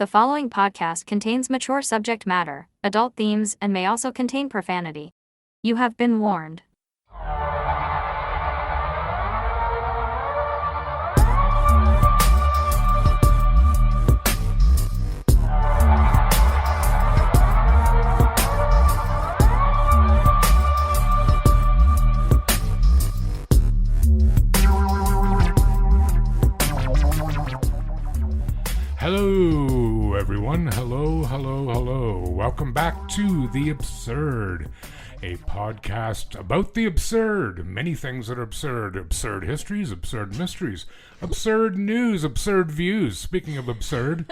The following podcast contains mature subject matter, adult themes, and may also contain profanity. You have been warned. Hello, everyone. Hello. Welcome back to The Absurd, a podcast about the absurd. Many things that are absurd. Absurd histories, absurd mysteries, absurd news, absurd views. Speaking of absurd.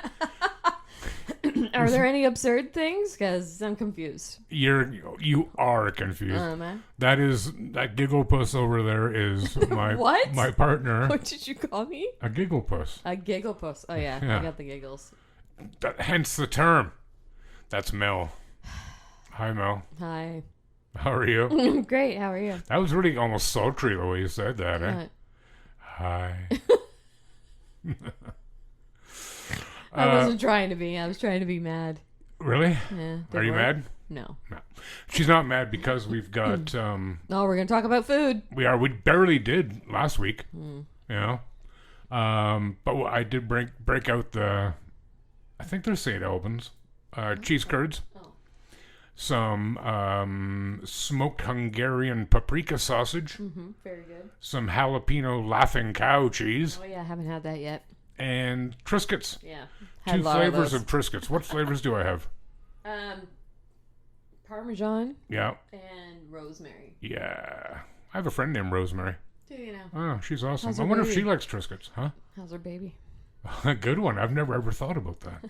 Are there any absurd things? Because I'm confused. You are confused. Man. That giggle puss over there is my What? my partner. What did you call me? A giggle puss. A giggle puss. Oh, yeah. Yeah. I got the giggles. Hence the term. That's Mel. Hi, Mel. Hi. How are you? Great. How are you? That was really almost sultry the way you said that, eh? Hi. I wasn't trying to be. I was trying to be mad. Really? Yeah. Are you mad? No. No. She's not mad because we've got No, we're going to talk about food. we barely did last week. You know? But I did break out I think they're St. Albans. Cheese curds. Oh. Some smoked Hungarian paprika sausage. Mm-hmm. Very good. Some jalapeno laughing cow cheese. Oh, yeah. I haven't had that yet. And Triscuits. Yeah. Two flavors of Triscuits. What flavors do I have? Parmesan. Yeah. And rosemary. Yeah. I have a friend named Rosemary. Do you know? Oh, she's awesome. How's I her wonder if baby? she likes Triscuits, huh? How's her baby? A good one. I've never ever thought about that.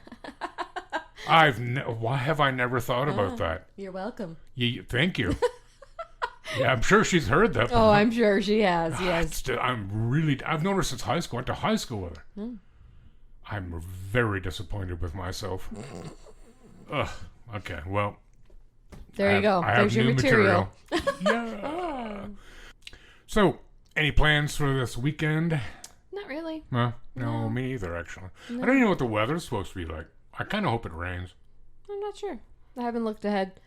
Why have I never thought about that? You're welcome. Thank you. Yeah, I'm sure she's heard that. Oh, I'm sure she has. Yes. I've known her since high school. Went to high school with her. I'm very disappointed with myself. Ugh. Okay, well. There you go. I There's have your new material. Yeah. So, any plans for this weekend? Not really. No, No. me either, actually. No. I don't even know what the weather's supposed to be like. I kind of hope it rains. I'm not sure. I haven't looked ahead.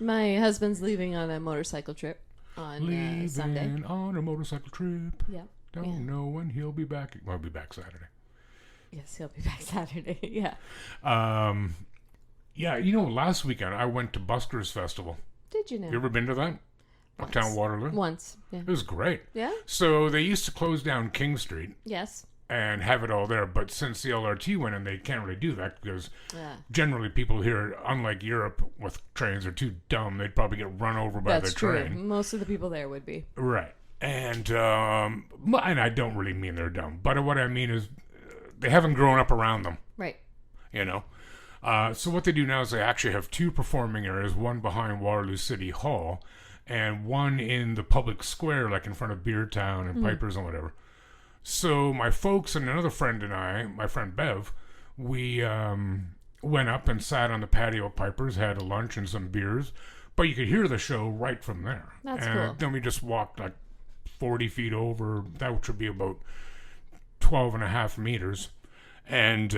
My husband's leaving on a motorcycle trip on Sunday. Leaving on a motorcycle trip. Yep. Don't know when he'll be back. Well, he'll be back Saturday. Yes, he'll be back Saturday. Yeah. Yeah, last weekend I went to Buskers Festival. Did you know? You ever been to that? Once. Uptown Waterloo? Once. Yeah. It was great. Yeah? So they used to close down King Street Yes. and have it all there, but since the LRT went in, they can't really do that because Yeah. generally people here, unlike Europe with trains, are too dumb. They'd probably get run over by That's the true. train. Most of the people there would be. Right. And I don't really mean they're dumb, but what I mean is they haven't grown up around them, Right. you know. So what they do now is they actually have two performing areas, one behind Waterloo City Hall and one in the public square, like in front of Beer Town and Piper's and whatever. So my folks and another friend and I, my friend Bev, we went up and sat on the patio at Piper's, had a lunch and some beers, but you could hear the show right from there. That's and cool. Then we just walked like 40 feet over, that would be about 12 and a half meters, and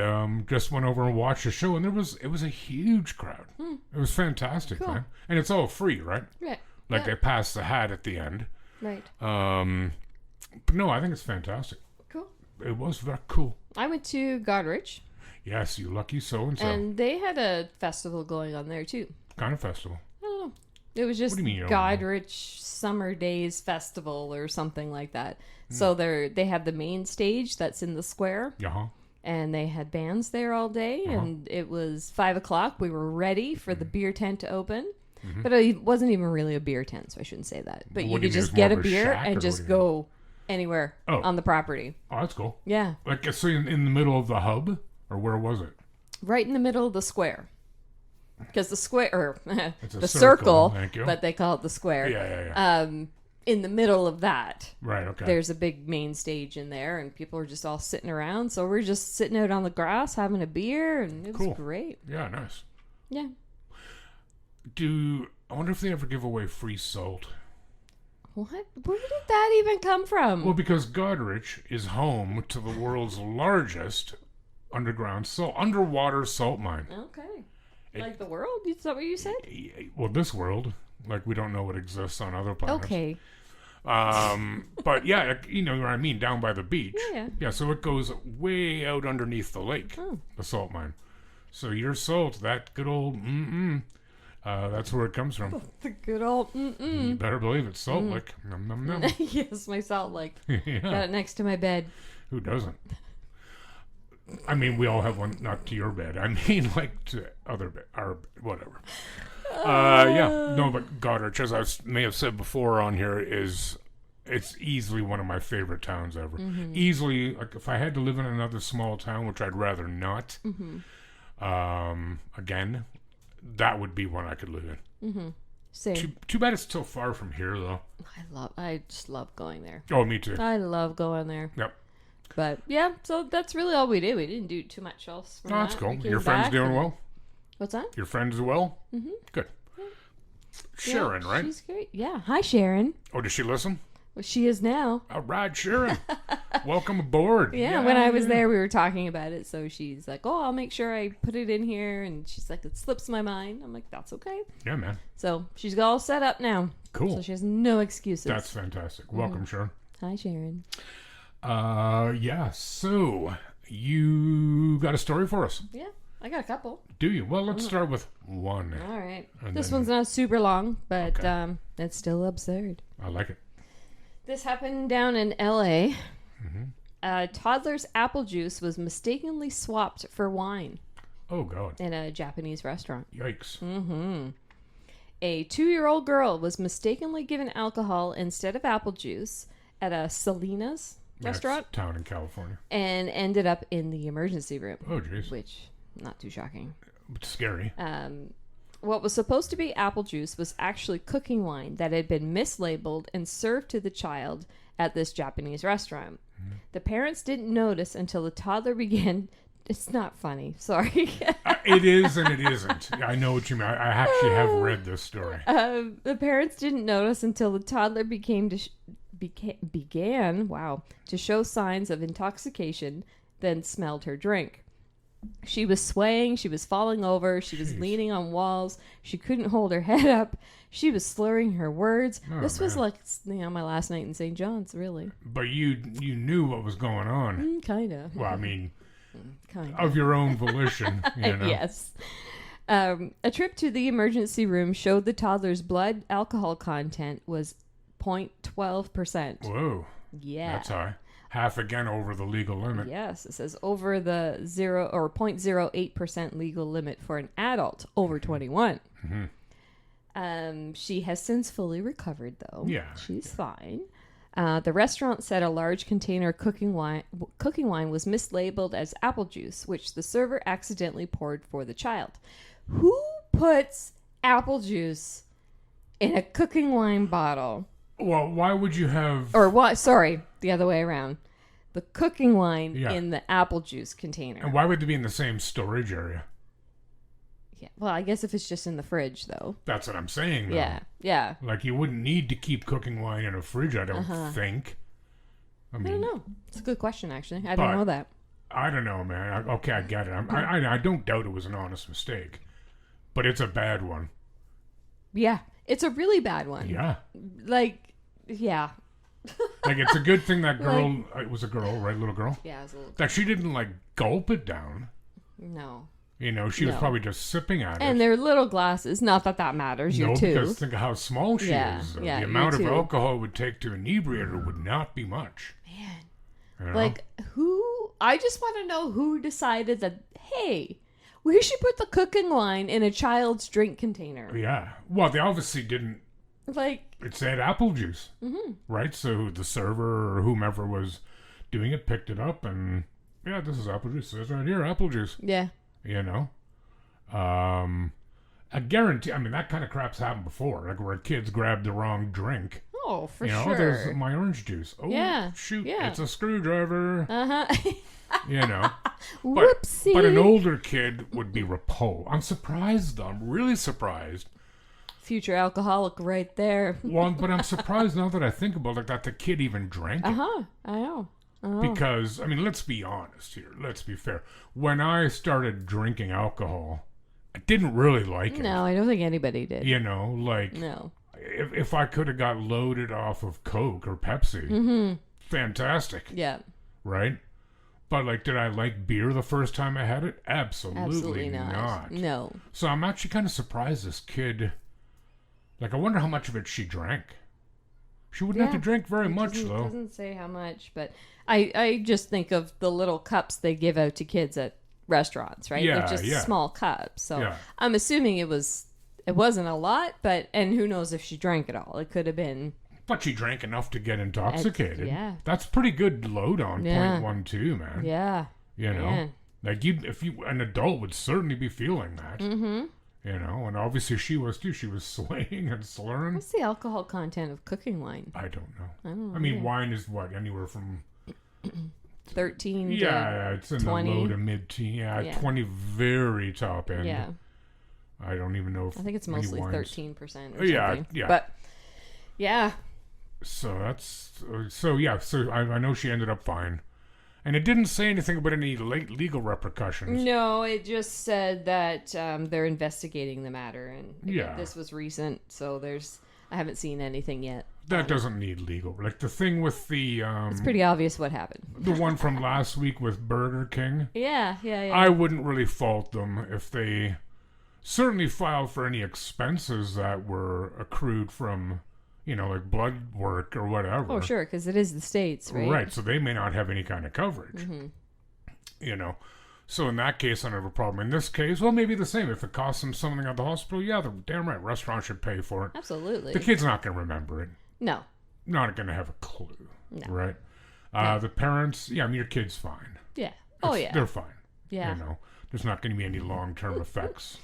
just went over and watched the show, and it was a huge crowd. It was fantastic, Cool. man. And it's all free, right? Right. Like Yeah. they pass the hat at the end. Right. But no, I think it's fantastic. Cool. It was very cool. I went to Godrich, Yes, you lucky so-and-so. and they had a festival going on there, too. Kind of festival. I don't know. It was just What do you mean you don't know? Godrich Summer Days Festival or something like that. So they have the main stage that's in the square, Yeah. and they had bands there all day, and it was 5:00. We were ready for the beer tent to open. But it wasn't even really a beer tent, so I shouldn't say that. But What you do you could mean, just it's get more a of a beer shack, or and what just do you go anywhere Oh. on the property. Oh, that's cool. Yeah. Like, so in the middle of the hub? Or where was it? Right in the middle of the square. Because the square, or It's a the circle, circle, thank you. but they call it the square. Yeah. In the middle of that, Right, okay. there's a big main stage in there, and people are just all sitting around. So we're just sitting out on the grass having a beer, and it was Cool. great. Yeah, nice. Yeah. I wonder if they ever give away free salt. What? Where did that even come from? Well, because Godrich is home to the world's largest underwater salt mine. Okay. Like the world? Is that what you said? Well, this world, like we don't know what exists on other planets. Okay. But yeah, you know what I mean, down by the beach. Yeah. Yeah, so it goes way out underneath the lake, the salt mine. So your salt, that good old that's where it comes from. The good old You better believe it. Salt lick. Nom, nom, nom. Yes, my salt lick. Yeah. Got it next to my bed. Who doesn't? I mean, we all have one, not to your bed. I mean, like to other bed, our whatever. Yeah, no, but Goddard, as I may have said before on here, it's easily one of my favorite towns ever. Easily, like if I had to live in another small town, which I'd rather not, again, that would be one I could live in. Same. Too bad it's still far from here, though. I just love going there. Oh, me too. I love going there. Yep. But yeah, so that's really all we did. We didn't do too much else. Oh, that's cool. Your friend's doing well? What's that? Your friend's well? Good. Sharon, yeah, right? She's great. Yeah. Hi, Sharon. Oh, does she listen? Well, she is now. All right, Sharon. Welcome aboard. Yeah, when I was there, we were talking about it. So she's like, oh, I'll make sure I put it in here. And she's like, it slips my mind. I'm like, that's okay. Yeah, man. So she's all set up now. Cool. So she has no excuses. That's fantastic. Welcome, Sharon. Hi, Sharon. Yeah, so you got a story for us? Yeah, I got a couple. Do you? Well, let's start with one. All right. And This then- one's not super long, but Okay. it's still absurd. I like it. This happened down in L.A. A toddler's apple juice was mistakenly swapped for wine Oh, God. in a Japanese restaurant. Yikes. A 2-year-old girl was mistakenly given alcohol instead of apple juice at a Selena's restaurant That's town in California. and ended up in the emergency room, Oh, jeez. which, not too shocking. It's scary. What was supposed to be apple juice was actually cooking wine that had been mislabeled and served to the child at this Japanese restaurant. The parents didn't notice until the toddler began. It's not funny. Sorry. It is and it isn't. I know what you mean. I actually have read this story. The parents didn't notice until the toddler began to show signs of intoxication, then smelled her drink. She was swaying, she was falling over, she was leaning on walls, she couldn't hold her head up, she was slurring her words. Oh, this was man. like, my last night in St. John's, really. But you knew what was going on. Kind of. Well, I mean, Kind of. of your own volition, you know. Yes. A trip to the emergency room showed the toddler's blood alcohol content was 0.12%. Whoa. Yeah. That's high. Half again over the legal limit. Yes, it says over the 0.08% legal limit for an adult over 21. She has since fully recovered, though. Yeah. She's fine. The restaurant said a large container of cooking wine was mislabeled as apple juice, which the server accidentally poured for the child. Who puts apple juice in a cooking wine bottle? Well, why would you have... Or what? Sorry, the other way around. The cooking wine Yeah. in the apple juice container. And why would they be in the same storage area? Yeah. Well, I guess if it's just in the fridge, though. That's what I'm saying, though. Yeah. Yeah. Like, you wouldn't need to keep cooking wine in a fridge, I don't think. I I mean, don't know. It's a good question, actually. I But- don't know that. I don't know, man. Okay, I get it. I don't doubt it was an honest mistake. But it's a bad one. Yeah. It's a really bad one. Yeah. Like, yeah. Like, it's a good thing that girl... it was a girl, right? Little girl? Yeah, it's a little... That she didn't, like, gulp it down. No. You know, she was No. probably just sipping at And it. they're little glasses. Not that that matters. You're No, two. because think of how small she Yeah, is. yeah, The you're amount of two. alcohol it would take to inebriate her would not be much. Man. You know? Like, who... I just want to know who decided that, hey, we should put the cooking wine in a child's drink container. Yeah. Well, they obviously didn't... Like... It said apple juice. Right? So the server or whomever was doing it picked it up and... Yeah, this is apple juice. It says right here, apple juice. Yeah. You know? I guarantee... I mean, that kind of crap's happened before. Like where kids grabbed the wrong drink. Oh, for You know, sure. there's my orange juice. Oh, Yeah, shoot. yeah. It's a screwdriver. Uh-huh. You know? Whoopsie. But an older kid would be repulsed. I'm surprised, though. I'm really surprised. Future alcoholic right there. Well, but I'm surprised now that I think about it, that the kid even drank it. Uh-huh. I know. Oh. Because, I mean, let's be honest here. Let's be fair. When I started drinking alcohol, I didn't really like it. No, I don't think anybody did. You know, like, No. if I could have got loaded off of Coke or Pepsi, fantastic. Yeah. Right? But, like, did I like beer the first time I had it? Absolutely not. No. So I'm actually kind of surprised this kid, like, I wonder how much of it she drank. She wouldn't have to drink very much, though. It doesn't say how much, but I just think of the little cups they give out to kids at restaurants, right? Yeah, They're just small cups. So Yeah. I'm assuming it wasn't a lot, and who knows if she drank it all. It could have been. But she drank enough to get intoxicated. Yeah. That's pretty good load on Yeah. 0.12, man. Yeah. You know? Man. Like, an adult would certainly be feeling that. Mm-hmm. You know, and obviously she was too. She was swaying and slurring. What's the alcohol content of cooking wine? I don't know. I don't know. I mean, wine is what? Anywhere from 13 yeah, it's in 20. the low to mid-teen. Yeah, Yeah. 20 very top end. Yeah. I don't even know if I think it's any mostly wines- 13% or Yeah, something. yeah. But yeah. So that's so yeah. So I know she ended up fine, and it didn't say anything about any late legal repercussions. No, it just said that they're investigating the matter, and Yeah. this was recent, so I haven't seen anything yet. That doesn't need legal. Like the thing with the It's pretty obvious what happened. the one from last week with Burger King. Yeah. I wouldn't really fault them if they certainly filed for any expenses that were accrued from, you know, like blood work or whatever. Oh, sure, because it is the States, right? Right, so they may not have any kind of coverage. Mm-hmm. You know, so in that case, I don't have a problem. In this case, well, maybe the same. If it costs them something at the hospital, yeah, the damn right, restaurant should pay for it. Absolutely. The kid's not going to remember it. No. Not going to have a clue. No. Right? No. The parents, yeah, I mean, your kid's fine. Yeah. Oh, It's- yeah. They're fine. Yeah. You know, there's not going to be any long-term effects.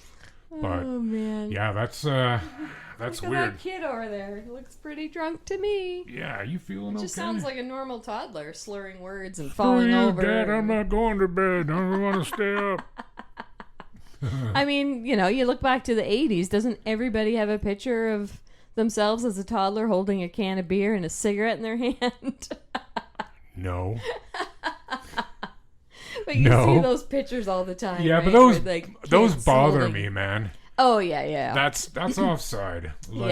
But Oh, man. yeah, that's Look at weird. that kid over there. He looks pretty drunk to me. Yeah, you feeling It okay? just sounds like a normal toddler, slurring words and Screw falling you, over. Dad, I'm and- not going to bed. I don't want to stay up. I mean, you know, you look back to the 80s. Doesn't everybody have a picture of themselves as a toddler holding a can of beer and a cigarette in their hand? No. But you No. see those pictures all the time. Yeah, right? but those With, like, those kids bother holding- me, man. Oh, yeah. That's offside. Like,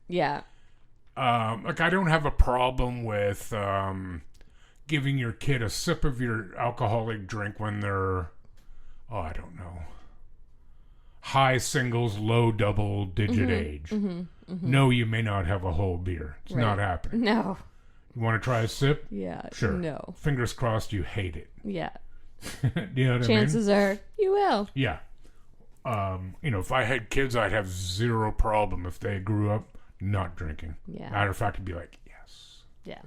Yeah. like I don't have a problem with giving your kid a sip of your alcoholic drink when they're, I don't know, high singles, low double digit age. No, you may not have a whole beer. It's not happening. No. You want to try a sip? Yeah. Sure. No. Fingers crossed you hate it. Yeah. Do you know what Chances are you will. I mean? Yeah. You know, if I had kids, I'd have zero problem if they grew up not drinking. Yeah. Matter of fact, I'd be like, yes. Yeah.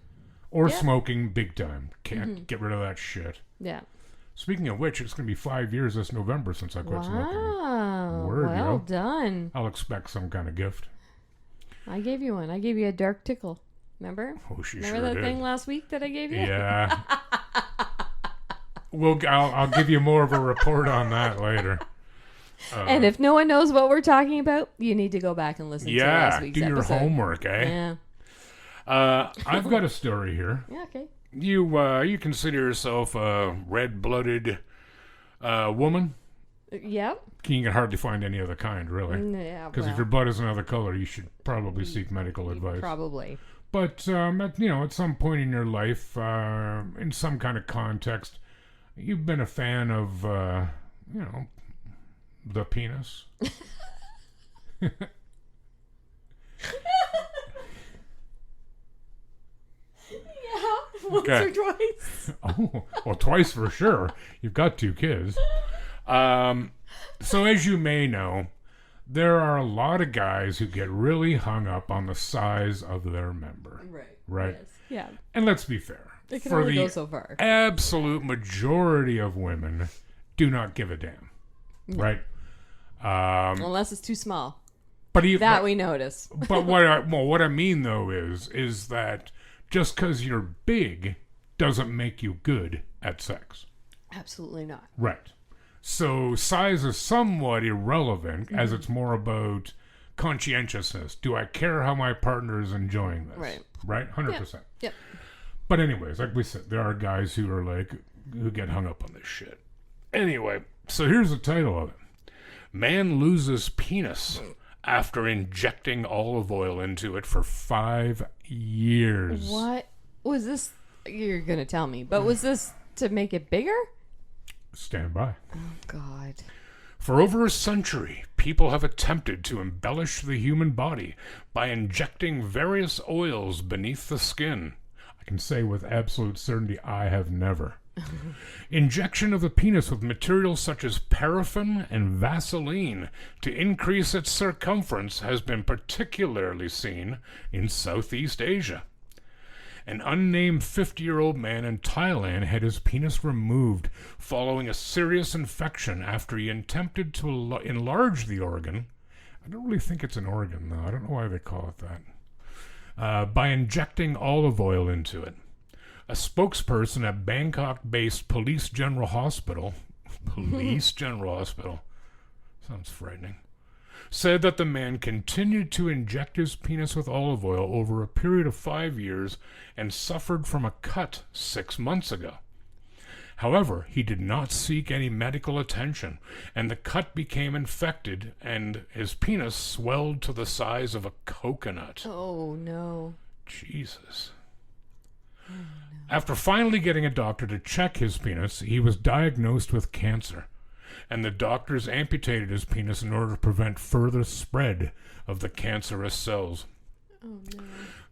Or Yep. smoking big time. Can't get rid of that shit. Yeah. Speaking of which, it's going to be 5 years this November since I quit smoking. Wow. Word, well yo. done. I'll expect some kind of gift. I gave you one. I gave you a dark tickle. Remember? Oh, she Remember sure that did. thing last week that I gave you? Yeah. I'll give you more of a report on that later. And if no one knows what we're talking about, you need to go back and listen to last Yeah, week's do your episode. homework, eh? Yeah. I've got a story here. Yeah, okay. You consider yourself a red-blooded woman? Yep. You can hardly find any other kind, really. Yeah, Because if your blood is another color, you should probably seek medical advice. Probably. But at some point in your life, in some kind of context, you've been a fan of, the penis. Yeah, once Okay. or twice. Oh, well, twice for sure. You've got 2 kids. So as you may know, there are a lot of guys who get really hung up on the size of their member. Right? Yes. Yeah. And let's be fair. It can For only the go so far. absolute majority of women do not give a damn. Right? Unless it's too small. But even That we notice. But what I mean though is that just because you're big doesn't make you good at sex. Absolutely not. Right. So size is somewhat irrelevant as it's more about conscientiousness. Do I care how my partner is enjoying this? Right. Right? 100%. Yep. But anyways, like we said, there are guys who are like, who get hung up on this shit. Anyway, so here's the title of it. Man loses penis after injecting olive oil into it for 5 years. What was this? You're going to tell me, but was this to make it bigger? Stand by. Oh, God. For over a century, people have attempted to embellish the human body by injecting various oils beneath the skin. I can say with absolute certainty, I have never. Injection of the penis with materials such as paraffin and Vaseline to increase its circumference has been particularly seen in Southeast Asia. An unnamed 50-year-old man in Thailand had his penis removed following a serious infection after he attempted to enlarge the organ. I don't really think it's an organ, though. I don't know why they call it that. By injecting olive oil into it. A spokesperson at Bangkok-based Police General Hospital sounds frightening, said that the man continued to inject his penis with olive oil over a period of 5 years and suffered from a cut 6 months ago. However, he did not seek any medical attention, and the cut became infected, and his penis swelled to the size of a coconut. Oh, no. Jesus. Oh, no. After finally getting a doctor to check his penis, he was diagnosed with cancer, and the doctors amputated his penis in order to prevent further spread of the cancerous cells. Oh, no.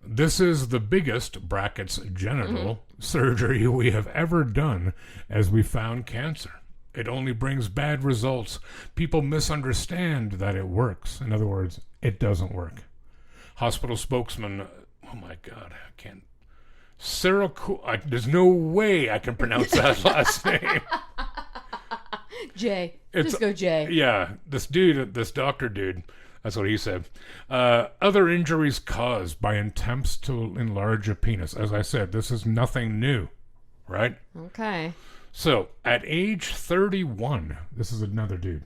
This is the biggest, genital, surgery we have ever done as we found cancer. It only brings bad results. People misunderstand that it works. In other words, it doesn't work. Hospital spokesman, oh my God, I can't. There's no way I can pronounce that last name. Jay. Just go Jay. Yeah, this doctor dude, that's what he said. Other injuries caused by attempts to enlarge a penis. As I said, this is nothing new, right? Okay. So, at age 31, this is another dude.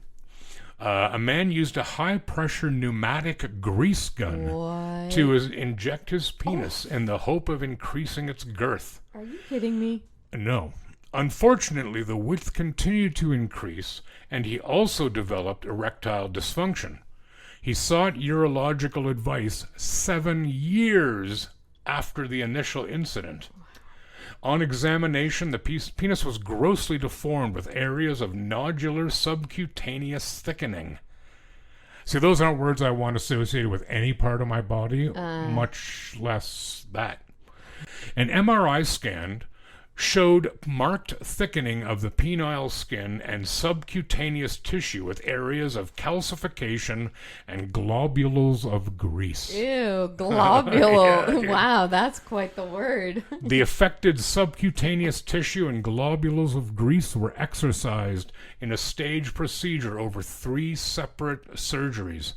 A man used a high-pressure pneumatic grease gun to inject his penis in the hope of increasing its girth. Are you kidding me? No. Unfortunately, the width continued to increase, and he also developed erectile dysfunction. He sought urological advice 7 years after the initial incident. On examination, the penis was grossly deformed with areas of nodular subcutaneous thickening. See, those aren't words I want associated with any part of my body, much less that. An MRI scan showed marked thickening of the penile skin and subcutaneous tissue with areas of calcification and globules of grease. Ew, globule. Yeah. Wow, that's quite the word. The affected subcutaneous tissue and globules of grease were excised in a staged procedure over 3 separate surgeries.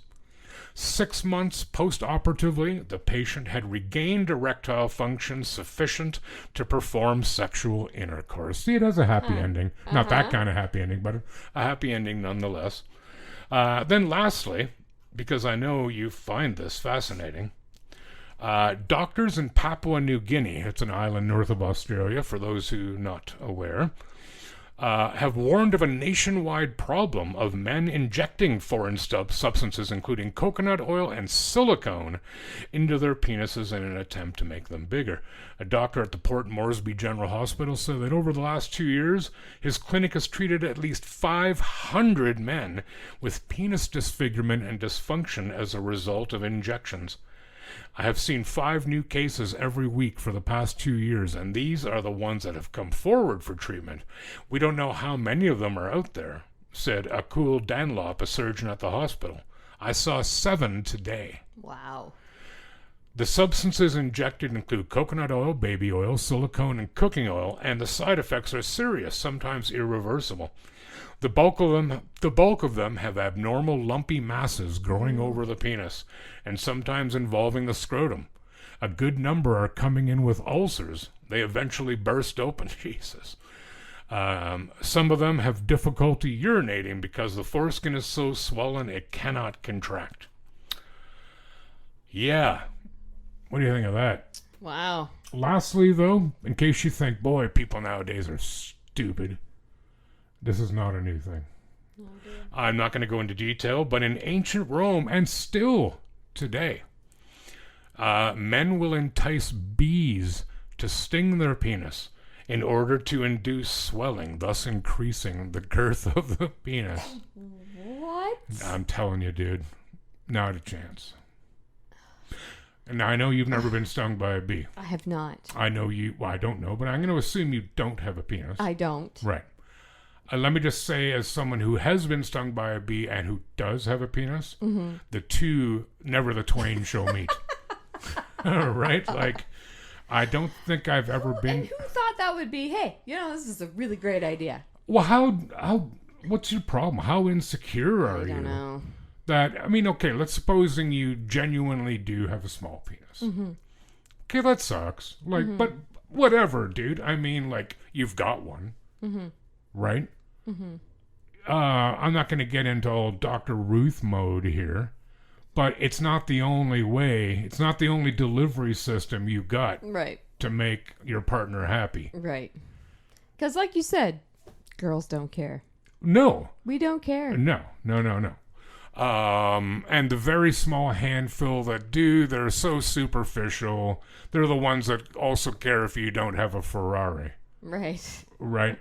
6 months post-operatively, the patient had regained erectile function sufficient to perform sexual intercourse. See, it has a happy ending. Not that kind of happy ending, but a happy ending nonetheless. Then lastly, because I know you find this fascinating, doctors in Papua New Guinea, it's an island north of Australia, for those who are not aware, have warned of a nationwide problem of men injecting foreign substances, including coconut oil and silicone, into their penises in an attempt to make them bigger. A doctor at the Port Moresby General Hospital said that over the last 2 years, his clinic has treated at least 500 men with penis disfigurement and dysfunction as a result of injections. I have seen 5 new cases every week for the past 2 years, and these are the ones that have come forward for treatment. We don't know how many of them are out there, said Akul Danlop, a surgeon at the hospital. I saw 7 today. Wow. The substances injected include coconut oil, baby oil, silicone, and cooking oil, and the side effects are serious, sometimes irreversible. The bulk of them have abnormal lumpy masses growing over the penis, and sometimes involving the scrotum. A good number are coming in with ulcers. They eventually burst open. Jesus. Some of them have difficulty urinating because the foreskin is so swollen it cannot contract. Yeah. What do you think of that? Wow. Lastly, though, in case you think, boy, people nowadays are stupid, this is not a new thing. I'm not going to go into detail, but in ancient Rome, and still today, men will entice bees to sting their penis in order to induce swelling, thus increasing the girth of the penis. What? I'm telling you, dude, not a chance. And I know you've never been stung by a bee. I have not. I know you, well, I don't know, but I'm going to assume you don't have a penis. I don't. Right. Let me just say, as someone who has been stung by a bee and who does have a penis, the two, never the twain shall meet. Right? Like, I don't think I've ever been... And who thought that would be, hey, this is a really great idea? Well, how what's your problem? How insecure are you? I don't know. That, I mean, okay, let's supposing you genuinely do have a small penis. Okay, that sucks. Like, but whatever, dude. I mean, like, you've got one. Right? I'm not going to get into all Dr. Ruth mode here, but it's not the only way. It's not the only delivery system you've got to make your partner happy. Right. Because like you said, girls don't care. No. We don't care. No. And the very small handful that do, they're so superficial. They're the ones that also care if you don't have a Ferrari. Right. Right?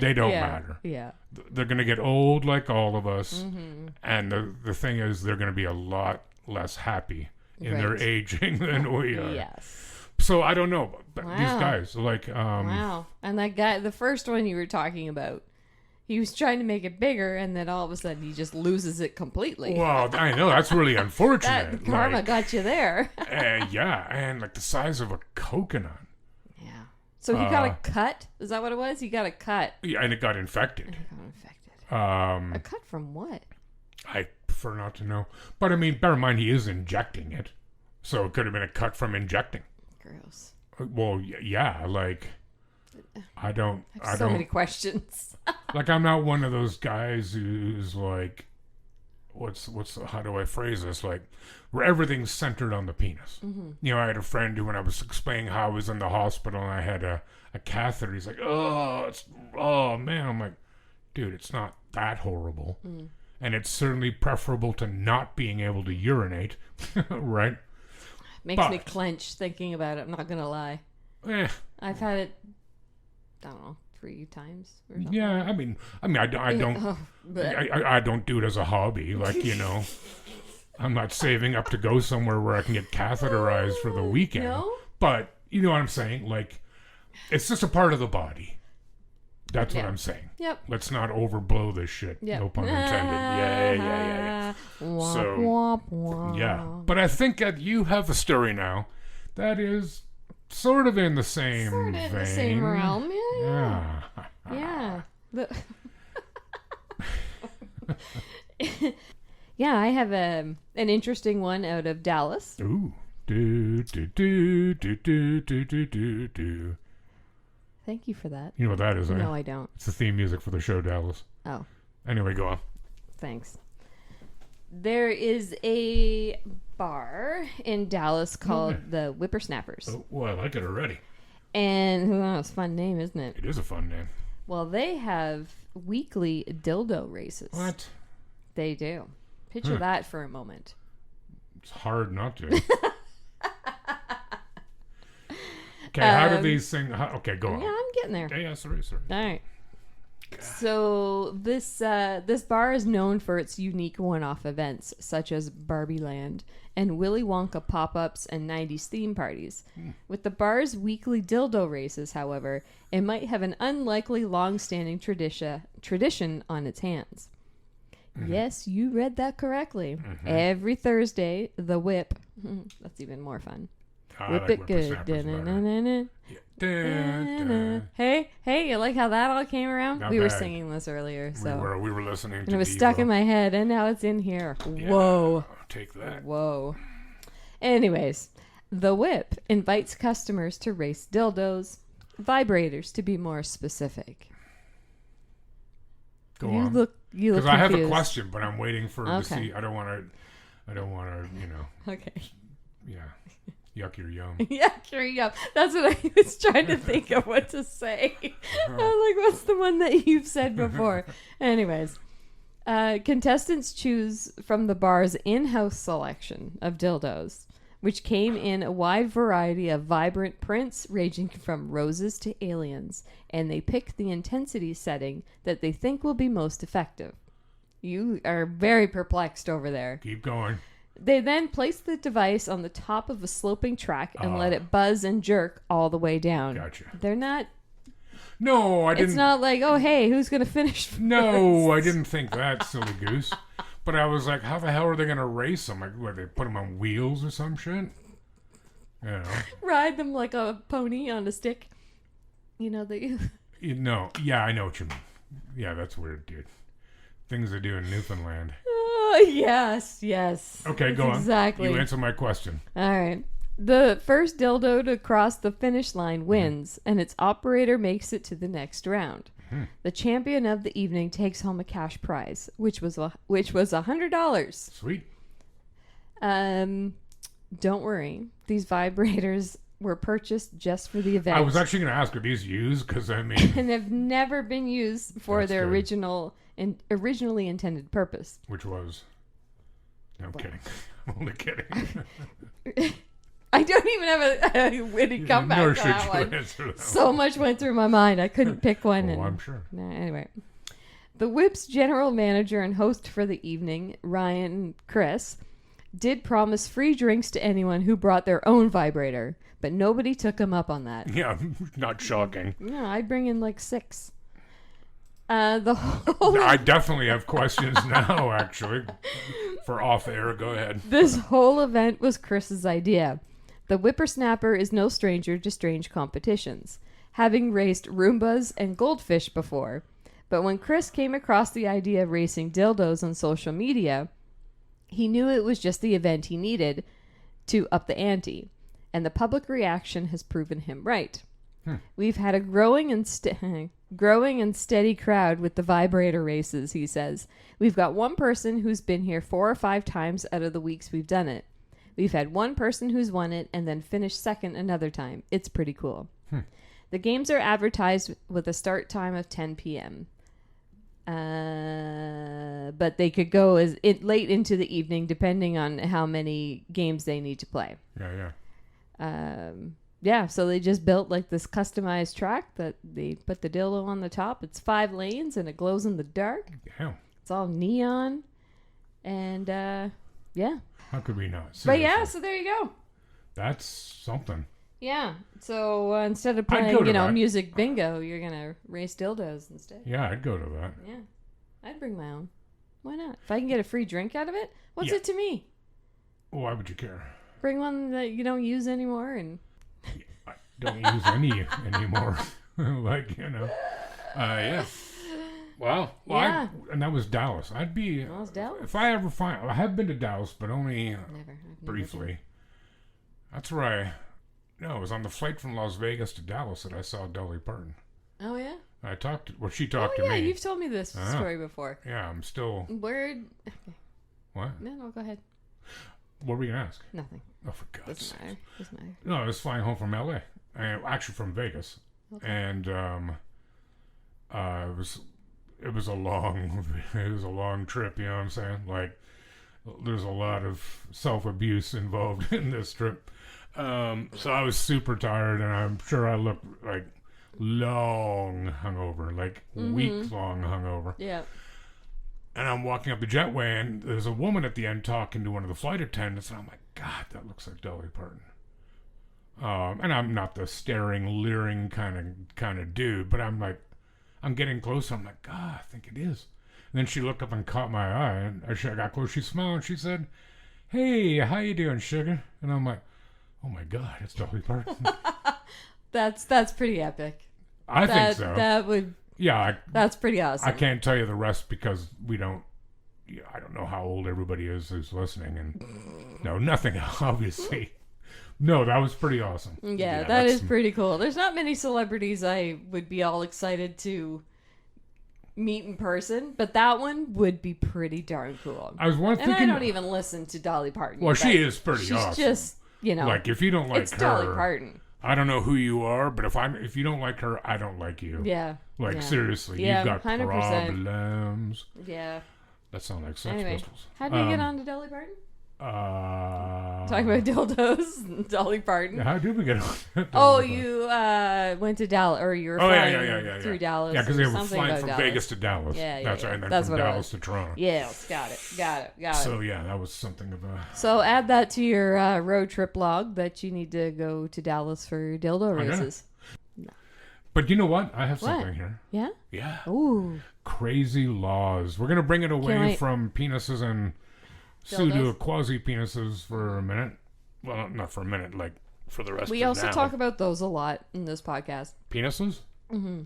They don't matter. Yeah. They're going to get old like all of us. And the thing is, they're going to be a lot less happy in their aging than we are. Yes. So I don't know. But these guys, like... wow. And that guy, the first one you were talking about, he was trying to make it bigger, and then all of a sudden he just loses it completely. Well, I know. That's really unfortunate. That karma got you there. Yeah. And like the size of a coconut. So he got a cut? Is that what it was? He got a cut. Yeah, and it got infected. A cut from what? I prefer not to know. But I mean, bear in mind, he is injecting it. So it could have been a cut from injecting. Gross. Well, yeah, like, I don't... So many questions. Like, I'm not one of those guys who's like, how do I phrase this? Like, where everything's centered on the penis. I had a friend who, when I was explaining how I was in the hospital and I had a catheter, he's like, oh man. I'm like, dude, it's not that horrible. And it's certainly preferable to not being able to urinate, right? Makes me clench thinking about it, I'm not going to lie. I've had it, I don't know, 3 times or something. Yeah, I mean, I don't, I don't do it as a hobby. Like, I'm not saving up to go somewhere where I can get catheterized for the weekend. No? But you know what I'm saying? Like, it's just a part of the body. That's what I'm saying. Yep. Let's not overblow this shit. Yep. No pun intended. Yeah. So, yeah. But I think that you have a story now that is sort of in the same vein. In the same realm. Yeah. Yeah. Yeah, I have an interesting one out of Dallas. Ooh. Do, do, do, do, do, do, do, do. Thank you for that. You know what that is, eh? No, I don't. It's the theme music for the show, Dallas. Oh. Anyway, go on. Thanks. There is a bar in Dallas called the Whippersnappers. Oh, well, I like it already. And it's a fun name, isn't it? It is a fun name. Well, they have weekly dildo races. What? They do. Picture that for a moment. It's hard not to. Okay, how do these things... Okay, go on. Yeah, I'm getting there. Yeah, sorry. All right. God. So this bar is known for its unique one-off events, such as Barbie Land and Willy Wonka pop-ups and 90s theme parties. With the bar's weekly dildo races, however, it might have an unlikely long-standing tradition on its hands. Yes, you read that correctly. Every Thursday, the Whip... That's even more fun. Whip it good. Hey, you like how that all came around? We were singing this earlier. So we were listening to and it was stuck in my head, and now it's in here. Yeah, whoa. Take that. Whoa. Anyways, the Whip invites customers to race dildos, vibrators to be more specific. Go on. You look because I have a question, but I'm waiting for to see. I don't want to, Okay. Yeah. Yuck, you're yum. Yeah, carry up. That's what I was trying to think of what to say. I was like, what's the one that you've said before? Anyways, contestants choose from the bar's in-house selection of dildos, which came in a wide variety of vibrant prints ranging from roses to aliens, and they pick the intensity setting that they think will be most effective. You are very perplexed over there. Keep going. They then place the device on the top of a sloping track and let it buzz and jerk all the way down. Gotcha. They're not... No, I didn't... It's not like, oh, hey, who's going to finish first? No, I didn't think that, silly goose. But I was like, how the hell are they going to race them? Like, what, they put them on wheels or some shit? You know. Ride them like a pony on a stick. You know, they... No, yeah, I know what you mean. Yeah, that's weird, dude. Things they do in Newfoundland. Yes. Okay, go on. Exactly. You answer my question. All right. The first dildo to cross the finish line wins, and its operator makes it to the next round. The champion of the evening takes home a cash prize, which was $100. Sweet. Don't worry. These vibrators were purchased just for the event. I was actually going to ask, are these used? Because, I mean... and have never been used for That's their good. originally intended purpose. Which was... No, I'm kidding. I'm only kidding. I don't even have a witty comeback Nor on should that you one. answer that So much went through my mind. I couldn't pick one. Oh, I'm sure. Anyway. The Whip's general manager and host for the evening, Ryan Chris, did promise free drinks to anyone who brought their own vibrator, but nobody took him up on that. Yeah, not shocking. No, I'd bring in like 6. The whole I definitely have questions now, actually. For off air, go ahead. This whole event was Chris's idea. The whippersnapper is no stranger to strange competitions, having raced Roombas and goldfish before. But when Chris came across the idea of racing dildos on social media, he knew it was just the event he needed to up the ante. And the public reaction has proven him right. We've had a growing and steady crowd with the vibrator races, he says. We've got one person who's been here 4 or 5 times out of the weeks we've done it. We've had one person who's won it and then finished second another time. It's pretty cool. The games are advertised with a start time of 10 p.m. But they could go late into the evening depending on how many games they need to play. Yeah. So they just built like this customized track that they put the dildo on the top. It's 5 lanes and it glows in the dark. Yeah. It's all neon. And yeah. How could we not? Seriously. But yeah, so there you go. That's something. Yeah. So instead of playing, music bingo, you're going to race dildos instead. Yeah, I'd go to that. Yeah. I'd bring my own. Why not? If I can get a free drink out of it, what's it to me? Why would you care? Bring one that you don't use anymore and... I don't use any anymore. Yeah. Wow. Well, Yeah. And that was Dallas. I'd be... That was Dallas. If I ever find... I have been to Dallas, but only Never. I've never briefly. been. That's right. No, it was on the flight from Las Vegas to Dallas that I saw Dolly Parton. Oh, yeah? She talked to yeah, me. you've told me this story before. Yeah, I'm still... Word. Okay. What? No, go ahead. What were we going to ask? Nothing. Oh, for God's sake. Doesn't matter. No, I was flying home from L.A. Actually from Vegas. Okay. And it was a long trip, you know what I'm saying? Like, there's a lot of self-abuse involved in this trip. So I was super tired, and I'm sure I looked like long hungover, like week-long hungover. Yeah. And I'm walking up the jetway, and there's a woman at the end talking to one of the flight attendants, and I'm like, God, that looks like Dolly Parton. And I'm not the staring, leering kind of dude, but I'm getting closer. I'm like, God, I think it is. And then she looked up and caught my eye, and I got close. She smiled, and she said, Hey, how you doing, sugar? And I'm like, oh my God, it's Dolly Parton. That's pretty epic. I think so. That would... Yeah. That's pretty awesome. I can't tell you the rest because I don't know how old everybody is who's listening. And no, nothing, obviously. No, that was pretty awesome. Yeah, that is pretty cool. There's not many celebrities I would be all excited to meet in person, but that one would be pretty darn cool. I was thinking... And I don't even listen to Dolly Parton. Well, she is pretty she's awesome. Just you know, Like, if you don't like it's her, Dolly Parton. I don't know who you are, but if you don't like her, I don't like you. Yeah. Like, yeah. seriously, Yeah, you've got 100%. problems. Yeah. That sounds like Sex Anyway, Pistols. how did you get on to Dolly Parton? Talking Talking about dildos and Dolly Parton. How did we get on? Oh, you went to Dallas, or you were flying through Dallas. Yeah, because they were something flying about from Dallas. Vegas to Dallas. Yeah, That's yeah, right. And then that's from what it Dallas to Toronto. Yes, got it. So, yeah, that was something of a... So add that to your road trip log that you need to go to Dallas for dildo races. But you know what? I have What? something here. Yeah? Yeah. Ooh. Crazy laws. We're going to bring it away wait. from penises and pseudo quasi-penises for a minute. Well, not for a minute, like for the rest We of also now. talk about those a lot in this podcast. Penises? Mm-hmm.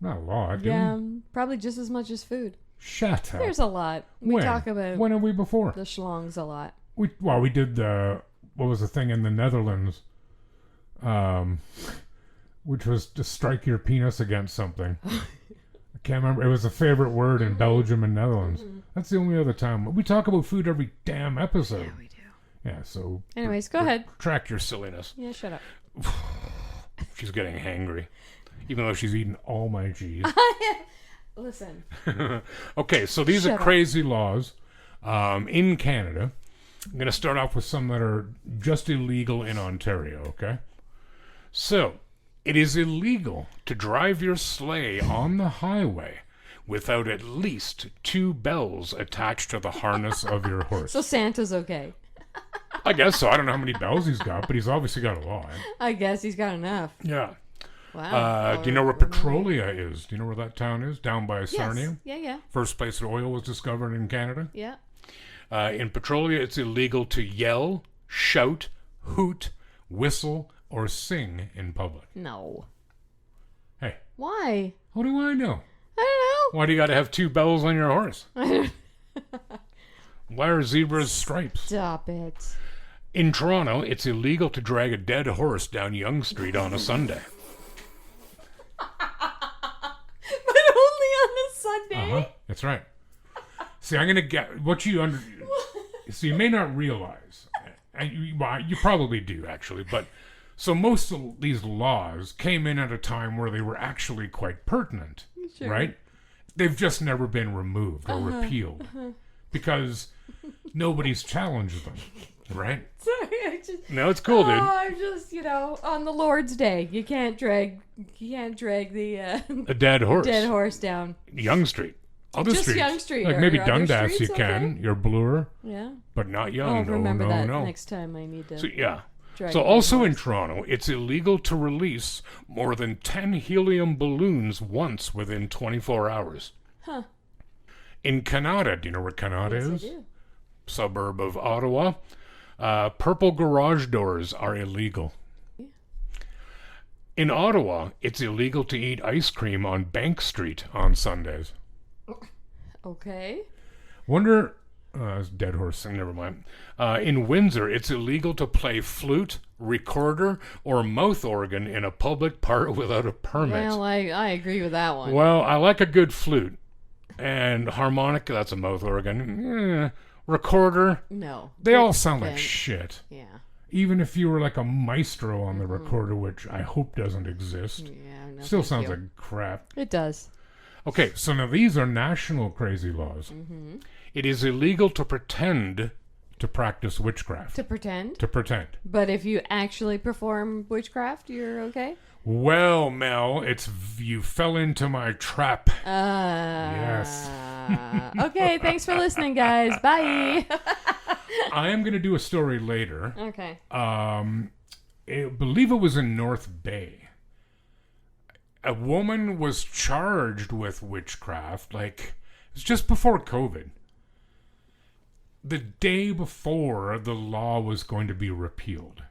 Not a lot, do Yeah, we? probably just as much as food. Shut up. There's a lot. We talk about When have we before? the schlongs a lot. We did the... What was the thing in the Netherlands? Which was to strike your penis against something. I can't remember. It was a favorite word in Belgium and Netherlands. That's the only other time. We talk about food every damn episode. Yeah, we do. Yeah, so... Anyways, go ahead. Track your silliness. Yeah, shut up. She's getting hangry. Even though she's eaten all my cheese. Listen. Okay, so these Shut are up. crazy laws in Canada. I'm going to start off with some that are just illegal in Ontario, okay? So, it is illegal to drive your sleigh on the highway without at least 2 bells attached to the harness of your horse. So Santa's okay. I guess so. I don't know how many bells he's got, but he's obviously got a lot. I guess he's got enough. Yeah. Wow. Do you know where Petrolia is? Do you know where that town is? Down by Sarnia? Yes. Yeah. First place that oil was discovered in Canada. Yeah. In Petrolia, it's illegal to yell, shout, hoot, whistle, or sing in public. No. Hey, Why? what do I know? I Why do you got to have 2 bells on your horse? don't know. Why are zebras stripes? Stop it. In Toronto, it's illegal to drag a dead horse down Yonge Street on a Sunday. But only on a Sunday. That's right. See, I'm going to get what you under. So you may not realize, and you probably do actually, but so most of these laws came in at a time where they were actually quite pertinent, Sure. right? They've just never been removed or repealed because nobody's challenged them, right? Sorry, I just. No, it's cool, dude. I'm just, on the Lord's Day, you can't drag the A dead horse. dead horse down. Yonge Street. Other Just streets. Yonge Street. Like Are maybe there other Dundas you streets can. okay? You're Bloor, Yeah. but not I'll Yonge. remember that No. next time I need to. So, yeah. drag So my also in horse. Toronto, it's illegal to release more than 10 helium balloons once within 24 hours. Huh. In Canada, do you know where Canada Yes, I is? do. Suburb of Ottawa. Purple garage doors are illegal. In Ottawa, it's illegal to eat ice cream on Bank Street on Sundays. Okay. Wonder... it's dead horse thing, never mind. In Windsor, it's illegal to play flute, recorder, or mouth organ in a public park without a permit. Well, I agree with that one. Well, I like a good flute. And harmonica, that's a mouth organ. Recorder, No. they all sound like Ben. shit. Yeah. Even if you were like a maestro on the recorder, which I hope doesn't exist. Yeah. No, Still thank sounds you. like crap. It does. Okay, so now these are national crazy laws. Mm-hmm. It is illegal to pretend to practice witchcraft. To pretend. To pretend. But if you actually perform witchcraft, you're okay? Well, Mel, you fell into my trap. Yes. Okay, thanks for listening, guys. Bye. I am going to do a story later. Okay. I believe it was in North Bay. A woman was charged with witchcraft, it was just before COVID. The day before the law was going to be repealed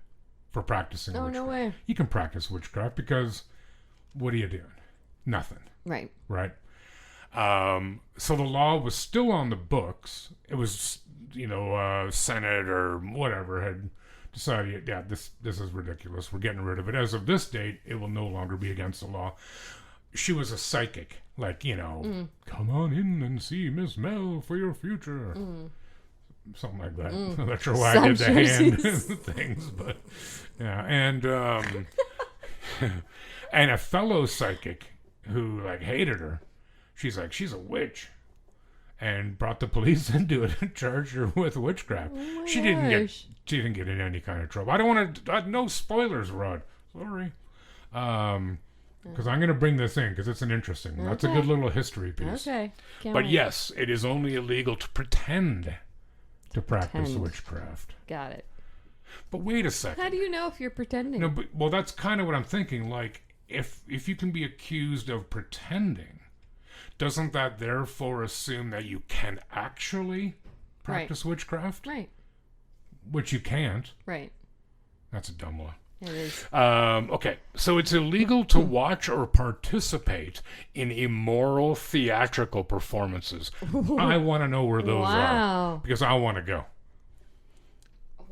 for practicing witchcraft. no way. You can practice witchcraft because what are you doing? Nothing, Right. right? So the law was still on the books. It was, Senate or whatever had decided, yeah, this is ridiculous. We're getting rid of it. As of this date, it will no longer be against the law. She was a psychic. Come on in and see Miss Mel for your future. something like that. I'm not sure why I did the Some hand jerseys. things, but yeah. And and a fellow psychic who like hated her. She's like, she's a witch, and brought the police into it and charged her with witchcraft. Oh She didn't get in any kind of trouble. I don't want to. No spoilers, Rod. Sorry. Because I'm going to bring this in because it's an interesting one. That's a good little history piece. Okay. But yes, it is only illegal to pretend to practice Pretend. witchcraft. Got it. But wait a second. How do you know if you're pretending? No, but well, that's kind of what I'm thinking. Like, if you can be accused of pretending, doesn't that therefore assume that you can actually practice witchcraft? Right. Which you can't. Right. That's a dumb law. It is. Okay, so it's illegal to watch or participate in immoral theatrical performances. I want to know where those are because I want to go.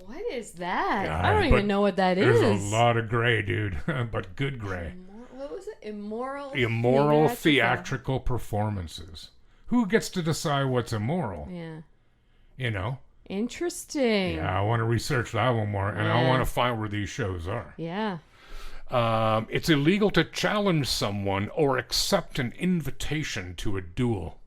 What is that? Yeah, I don't but even know what that There's is. a lot of gray, dude, but good gray. What was it? Immoral. Immoral theatrical performances. Who gets to decide what's immoral? Yeah. You know? Interesting. Yeah, I want to research that one more, and I want to find where these shows are. Yeah. It's illegal to challenge someone or accept an invitation to a duel.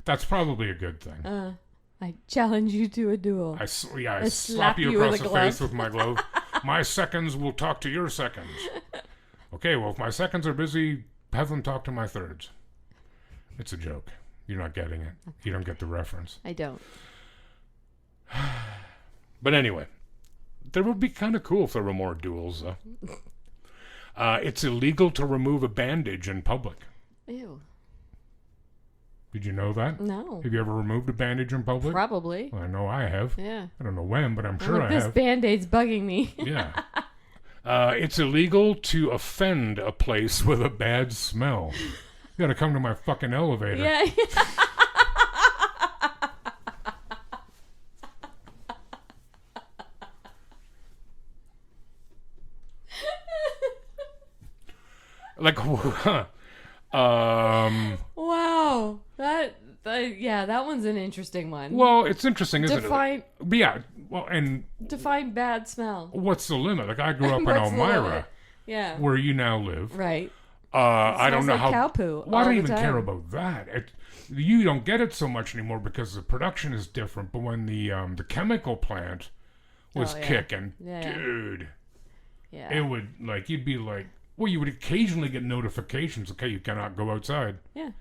That's probably a good thing. I challenge you to a duel. I slap slap you you with across a the glove. face with my glove. My seconds will talk to your seconds. Okay, well, if my seconds are busy, have them talk to my thirds. It's a joke. You're not getting it. You don't get the reference. I don't. But anyway, that would be kind of cool if there were more duels, though. It's illegal to remove a bandage in public. Ew. Did you know that? No. Have you ever removed a bandage in public? Probably. Well, I know I have. Yeah. I don't know when, but I'm sure I This have. Band-Aid's bugging me. Yeah. It's illegal to offend a place with a bad smell. You gotta come to my fucking elevator. Yeah. Like, Wow. That one's an interesting one. well, it's interesting, isn't Define it? But yeah, well, and bad smell. what's the limit? Like, I grew up in What's the Elmira, limit? Yeah. where you now live. Right. I don't Smells know like how. cow poo Well, I all don't the even care time. about that. You don't get it so much anymore because the production is different. But when the chemical plant was Oh, yeah. kicking, Yeah. dude, Yeah. it would you'd be like, well, you would occasionally get notifications. Okay, you cannot go outside. Yeah.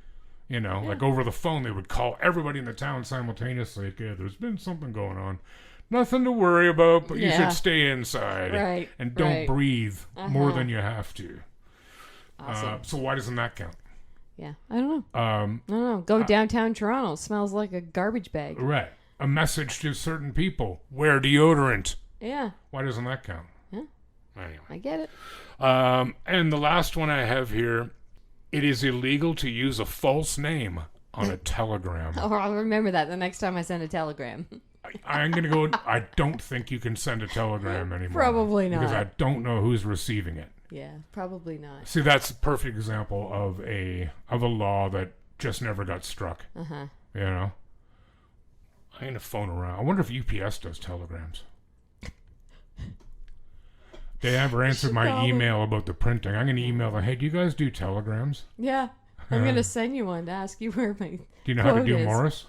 You know, like over the phone, they would call everybody in the town simultaneously. Okay, there's been something going on. Nothing to worry about, but you Yeah. should stay inside. Right, And don't right. breathe more Uh-huh. than you have to. Awesome. So why doesn't that count? Yeah. I don't know. Uh, I don't know. Go downtown Toronto. Smells like a garbage bag. Right. A message to certain people. Wear deodorant. Yeah. Why doesn't that count? Yeah. Anyway. I get it. And the last one I have here. It is illegal to use a false name on a telegram. Oh, I'll remember that the next time I send a telegram. I'm going to go. I don't think you can send a telegram anymore. Probably not. Because I don't know who's receiving it. Yeah, probably not. See, that's a perfect example of a law that just never got struck. Uh-huh. You know? I'm going to phone around. I wonder if UPS does telegrams. They never answered my call email about the printing. I'm going to email them, hey, do you guys do telegrams? Yeah. I'm going to send you one to ask you where my Do you know how to quote do is. Morse?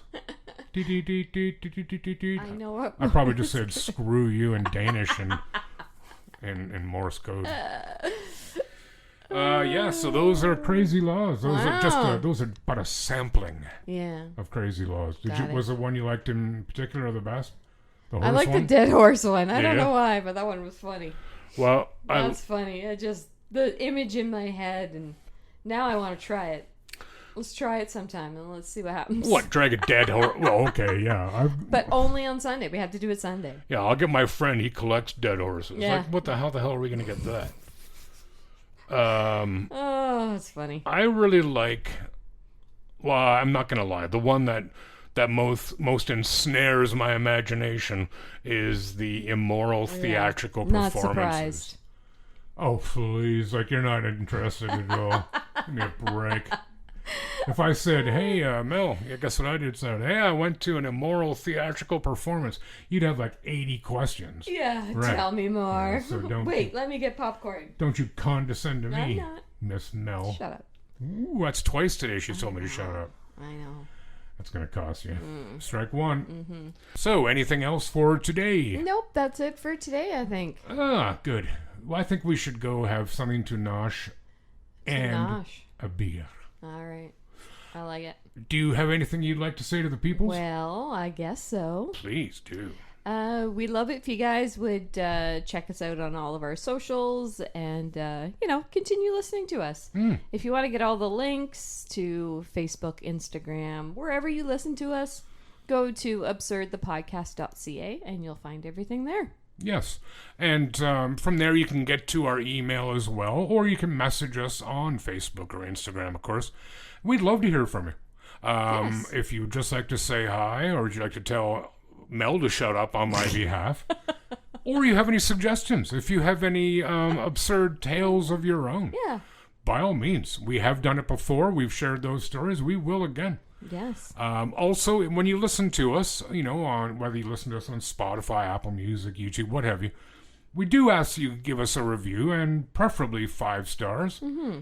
I know what. I probably just said screw you in Danish and in Morse code. Yeah, so those are crazy laws. Those are Wow. those are but a sampling Yeah. of crazy laws. Got it. Was the one you liked in particular the best? The I horse like one? the dead horse one. I don't Yeah. know why, but that one was funny. Well, That's funny. It just the image in my head, and now I want to try it. Let's try it sometime, and let's see what happens. what, drag a dead horse? Well, okay, yeah. But only on Sunday. We have to do it Sunday. Yeah, I'll get my friend. He collects dead horses. Yeah. Like, what the hell are we going to get that? Oh, it's funny. I really like. Well, I'm not going to lie. The one that most ensnares my imagination is the immoral theatrical Not performances. surprised. Oh, please. Like, you're not interested at all. Give me a break. If I said, hey, Mel, yeah, guess what I did Saturday? Hey, I went to an immoral theatrical performance. You'd have like 80 questions. Yeah, Right. tell me more. Yeah, so don't- Wait, let me get popcorn. Don't you condescend to No, I'm me, not. Miss Mel. Shut up. Ooh, that's twice today she told me to shut up. I know. That's going to cost you. Strike one. So, anything else for today? Nope, that's it for today, I think. Ah, good. Well, I think we should go have something to nosh and Nosh. a beer. All right. I like it. Do you have anything you'd like to say to the peoples? Well, I guess so. Please do. We'd love it if you guys would check us out on all of our socials and, continue listening to us. If you want to get all the links to Facebook, Instagram, wherever you listen to us, go to absurdthepodcast.ca and you'll find everything there. Yes. And from there you can get to our email as well, or you can message us on Facebook or Instagram, of course. We'd love to hear from you. Yes. If you'd just like to say hi, or would you like to tell Mel to shut up on my behalf, or you have any suggestions, if you have any absurd tales of your own, Yeah. by all means. We have done it before. We've shared those stories. We will again. Yes. Also, when you listen to us, on whether you listen to us on Spotify, Apple Music, YouTube, what have you, we do ask you to give us a review, and preferably 5 stars,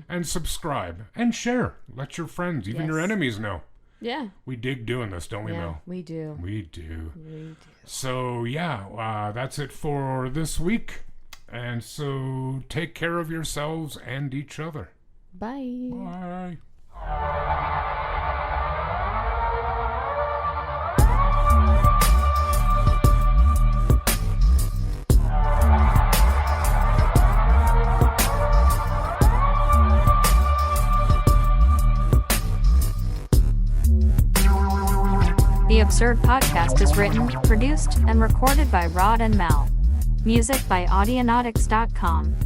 and subscribe and share. Let your friends, even your Yes. enemies, know. Yeah. We dig doing this, don't we, Yeah, Mel? we do. We do. We do. So, yeah, that's it for this week. And so, take care of yourselves and each other. Bye. Bye. The Absurd Podcast is written, produced, and recorded by Rod and Mel. Music by Audionautics.com.